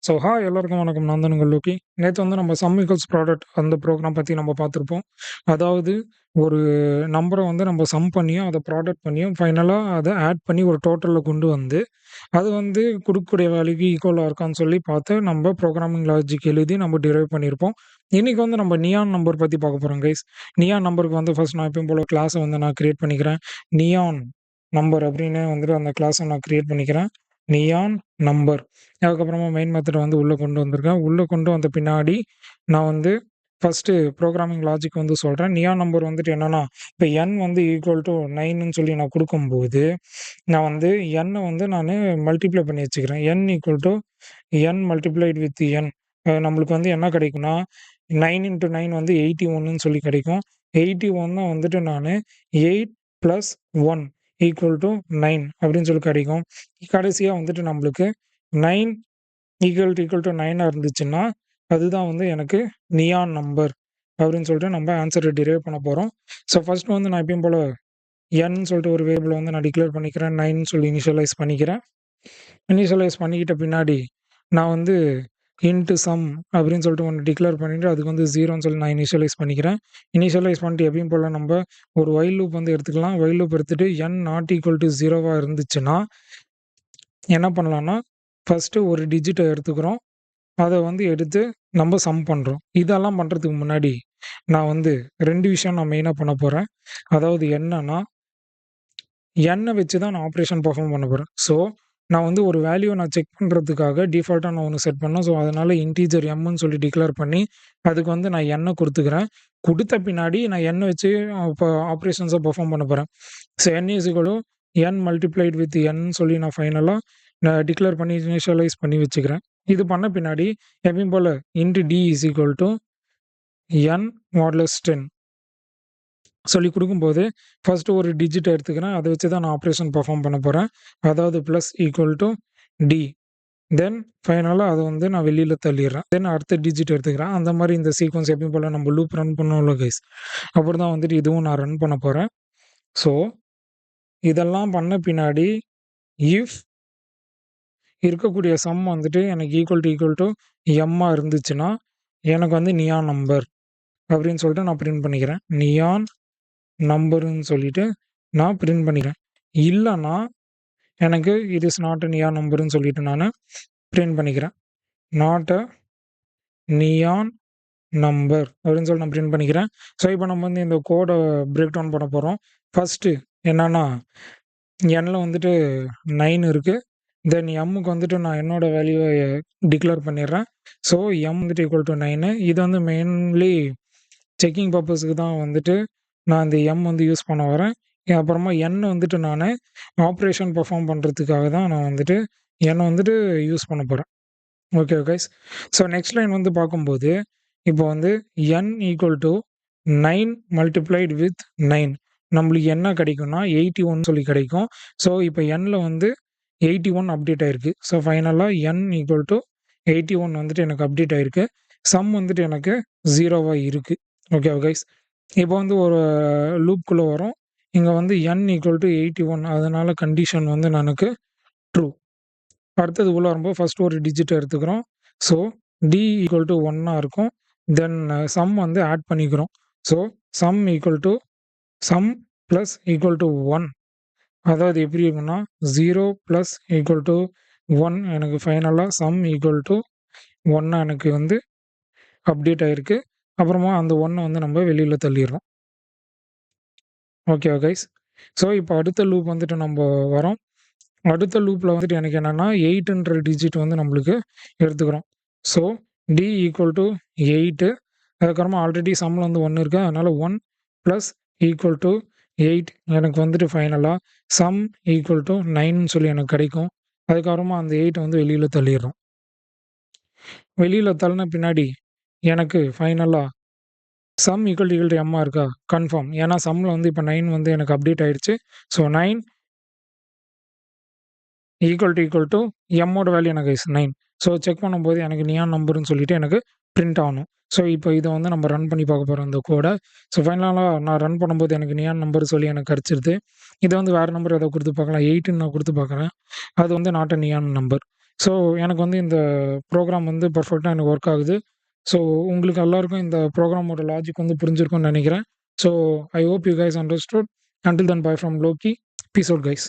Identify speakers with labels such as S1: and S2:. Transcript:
S1: Hi எல்லாருக்கும் வணக்கம். நான் தான் உங்கள் லோக்கி. நேத்து வந்து நம்ம சம் ஈக்குவல்ஸ் ப்ராடக்ட் அந்த ப்ரோக்ராம் பத்தி நம்ம பார்த்துருப்போம். அதாவது ஒரு நம்பர வந்து நம்ம சம் பண்ணியும், அத ப்ராடக்ட் பண்ணியும், ஃபைனலா அத ஆட் பண்ணி ஒரு டோட்டல்ல கொண்டு வந்து, அது வந்து குடுக்கக்கூடிய வேல்யூக்கு ஈக்குவலா இருக்கான்னு சொல்லி பார்த்து, நம்ம ப்ரோகிராமிங் லாஜிக் எழுதி நம்ம டிரைவ் பண்ணியிருப்போம். இன்னைக்கு வந்து நம்ம நியான் நம்பர் பத்தி பார்க்க போறோம் கைஸ். நியான் நம்பருக்கு வந்து ஃபர்ஸ்ட் நான் எப்பயும் போல கிளாஸ வந்து நான் கிரியேட் பண்ணிக்கிறேன். நியான் நம்பர் அப்படின்னு வந்துட்டு அந்த கிளாஸ நான் கிரியேட் பண்ணிக்கிறேன். Neon number. அதுக்கப்புறமா மெயின் மெத்தட வந்து உள்ள கொண்டு வந்திருக்கேன். உள்ள கொண்டு வந்த பின்னாடி, நான் வந்து ஃபர்ஸ்ட்டு புரோகிராமிங் லாஜிக் வந்து சொல்றேன். நியான் நம்பர் வந்துட்டு என்னன்னா, இப்ப n வந்து ஈக்குவல் டூ 9ன்னு சொல்லி நான் குடுக்கும்போது, நான் வந்து n வந்து நானு மல்டிப்ளை பண்ணி வச்சுக்கிறேன். n equal to n multiplied with n. நம்மளுக்கு வந்து என்ன கிடைக்கும்னா, 9 இன்டூ 9 வந்து 81ன்னு சொல்லி கிடைக்கும். 81 வந்துட்டு நானு 8 பிளஸ் 1 ஈக்குவல் டூ 9 அப்படின்னு சொல்லி கிடைக்கும். கடைசியா வந்துட்டு நம்மளுக்கு 9 ஈக்குவல் டூ 9 இருந்துச்சுன்னா, அதுதான் வந்து எனக்கு நியான் நம்பர் அப்படின்னு சொல்லிட்டு நம்ம ஆன்ஸர டிரைவ் பண்ண போறோம். ஃபர்ஸ்ட் வந்து நான் எப்பயும் போல ன்னு சொல்லிட்டு ஒரு வேரியபிள வந்து நான் டிக்ளேர் பண்ணிக்கிறேன். 9ன்னு சொல்லி இனிஷியலைஸ் பண்ணிக்கிறேன். இனிஷியலைஸ் பண்ணிக்கிட்ட பின்னாடி, நான் வந்து இன்ட் சம் அப்படின்னு சொல்லிட்டு ஒண்ணு டிக்ளேர் பண்ணிட்டு, அதுக்கு வந்து 0ன்னு சொல்லி நான் இனிஷியலைஸ் பண்ணிக்கிறேன். இனிஷியலைஸ் பண்ணிட்டு எப்பயும் போல நம்ப ஒரு வைல் லூப் வந்து எடுத்துக்கலாம். வைல் லூப் எடுத்துட்டு n நாட் ஈக்குவல் டூ 0வா இருந்துச்சுன்னா, என்ன பண்ணலாம்னா, ஃபர்ஸ்ட்டு ஒரு டிஜிட்ட எடுத்துக்கிறோம். அத வந்து எடுத்து நம்ம சம் பண்றோம். இதெல்லாம் பண்றதுக்கு முன்னாடி, நான் வந்து 2 விஷயம் நான் மெயினா பண்ண போறேன். அதாவது என்னன்னா, n வச்சு தான் நான் ஆப்பரேஷன் பெர்ஃபார்ம் பண்ண போறேன். நான் வந்து ஒரு வேல்யூவ நான் செக் பண்றதுக்காக டிஃபால்ட்டா நான் ஒண்ணு செட் பண்ணேன். அதனால இன்டிஜர் mன்னு சொல்லி டிக்ளேர் பண்ணி, அதுக்கு வந்து நான் n குடுத்துக்கிறேன். குடுத்த பின்னாடி நான் n வச்சு இப்ப ஆப்பரேஷன்ஸ பெர்ஃபார்ம் பண்ண போறேன். n is equal to n multiplied with nன்னு சொல்லி நான் ஃபைனலா நான் டிக்ளேர் பண்ணி இனிஷியலைஸ் பண்ணி வச்சுக்கிறேன். இது பண்ண பின்னாடி எப்பயும் போல int d is equal to n modulus 10 சொல்லி குடுக்கும்போது, ஃபர்ஸ்ட்டு ஒரு டிஜிட் எடுத்துக்கிறேன். அத வச்சு தான் நான் ஆப்பரேஷன் பெர்ஃபார்ம் பண்ண போறேன். அதாவது பிளஸ் ஈக்குவல் டூ d. தென் ஃபைனலா அத வந்து நான் வெளியில தள்ளிர்றேன். தென் அடுத்த டிஜிட் எடுத்துக்கிறேன். அந்த மாரி இந்த சீக்வென்ஸ் எப்பயும் போல நம்ம லூப் ரன் பண்ணுவோம்ல கைஸ். அப்படிதான் வந்துட்டு இதுவும் நான் ரன் பண்ண போறேன். ஸோ, இதெல்லாம் பண்ண பின்னாடி, இஃப் இருக்கக்கூடிய சம் வந்துட்டு எனக்கு ஈக்குவல் டூ எம்மா இருந்துச்சுன்னா, எனக்கு வந்து நியான் நம்பர் அப்படின்னு சொல்லிட்டு நான் பிரிண்ட் பண்ணிக்கிறேன். நியான் நம்பர்ன்னு சொல்லிட்டு நான் பிரிண்ட் பண்ணிக்கிறேன். இல்லன்னா, எனக்கு it is not a neon நம்பர்ன்னு சொல்லிட்டு நானு பிரிண்ட் பண்ணிக்கிறேன். நாட் அ நியான் நம்பர் அப்படின்னு சொல்லி நான் பிரிண்ட் பண்ணிக்கிறேன். இப்போ நம்ம வந்து இந்த கோட பிரேக் டவுன் பண்ண போறோம். ஃபர்ஸ்ட்டு என்னன்னா, nல வந்துட்டு 9 இருக்கு. தென் mக்கு வந்துட்டு நான் என்னோட வேல்யூவ டிக்ளேர் பண்ணிடுறேன். m வந்துட்டு ஈக்குவல் டூ 9. இது வந்து மெயின்லி செக்கிங் பர்ப்பஸ்க்கு தான் வந்துட்டு நான் இந்த வந்து யூஸ் பண்ண வரேன். அப்புறமா n வந்துட்டு நானு ஆப்பரேஷன் பெர்ஃபார்ம் பண்றதுக்காக தான் நான் வந்துட்டு வந்துட்டு யூஸ் பண்ண போறேன். Okay guys. நெக்ஸ்ட் லைன் வந்து பார்க்கும்போது, இப்போ வந்து n equal to 9 multiplied with 9 நம்மளுக்கு என்ன கிடைக்கும்னா 81 சொல்லி கிடைக்கும். இப்போ nல வந்து 81 அப்டேட் ஆயிருக்கு. ஃபைனலா n ஈக்குவல் டூ 81 வந்துட்டு எனக்கு அப்டேட் ஆயிருக்கு. சம் வந்துட்டு எனக்கு 0வா இருக்கு. ஓகேவா கைஸ். இப்போ வந்து ஒரு லூப்குள்ள வரோம். இங்க வந்து n ஈக்குவல் டூ 81 அதனால கண்டிஷன் வந்து எனக்கு ட்ரூ. அடுத்தது உள்ள வரும்போது ஃபர்ஸ்ட் ஒரு டிஜிட் எடுத்துக்கிறோம். ஸோ d ஈக்குவல் டூ 1ஆ இருக்கும். தென் சம் வந்து ஆட் பண்ணிக்கிறோம். So sum equal to sum plus equal to 1. அதாவது எப்படி இருக்குன்னா 0 பிளஸ் ஈக்குவல் டூ 1 எனக்கு ஃபைனலா சம் ஈக்குவல் டூ 1 எனக்கு வந்து அப்டேட் ஆயிருக்கு. அப்புறமா அந்த 1 வந்து நம்ம வெளியில தள்ளிடுறோம். ஓகேவா கைஸ். இப்போ அடுத்த லூப் வந்துட்டு நம்ம வரோம். அடுத்த லூப்ல வந்துட்டு எனக்கு என்னன்னா 8ன்ற டிஜிட் வந்து நம்மளுக்கு எடுத்துக்கிறோம். So d equal to 8. அதுக்கப்புறமா ஆல்ரெடி சம்ல வந்து 1 இருக்கு. அதனால 1 பிளஸ் ஈக்குவல் டூ 8 எனக்கு வந்துட்டு ஃபைனலா சம் ஈக்குவல் டூ 9ன்னு சொல்லி எனக்கு கிடைக்கும். அதுக்கப்புறமா அந்த 8 வந்து வெளியில தள்ளிடுறோம். வெளியில தள்ளின பின்னாடி எனக்கு ஃபைனலா சம் ஈக்குவல் டூ எம்மா இருக்கா? கன்ஃபார்ம். ஏன்னா சம்ல வந்து இப்போ 9 வந்து எனக்கு அப்டேட் ஆயிடுச்சு. 9 ஈக்குவல் டூ எம்மோட வேல்யூ எனக்கு 9. செக் பண்ணும்போது எனக்கு நியான் நம்பர்ன்னு சொல்லிட்டு எனக்கு பிரிண்ட் ஆகணும். இப்போ இத வந்து நம்ம ரன் பண்ணி பார்க்க போறோம் இந்த கோட. ஃபைனலா நான் ரன் பண்ணும்போது எனக்கு நியான் நம்பர் சொல்லி எனக்கு கிடைச்சிருது. இத வந்து வேற நம்பர் ஏதோ குடுத்து பார்க்கலாம். 8ன்னு நான் குடுத்து பார்க்குறேன். அது வந்து not a neon number. So எனக்கு வந்து இந்த ப்ரோகிராம் வந்து பெர்ஃபெக்ட்டா எனக்கு ஒர்க் ஆகுது. ஸோ உங்களுக்கு எல்லாருக்கும் இந்த ப்ரோகிராமோட லாஜிக் வந்து புரிஞ்சிருக்கும்னு நெனைக்கிறேன். So I hope you guys understood. Until then bye from Loki. Peace out guys.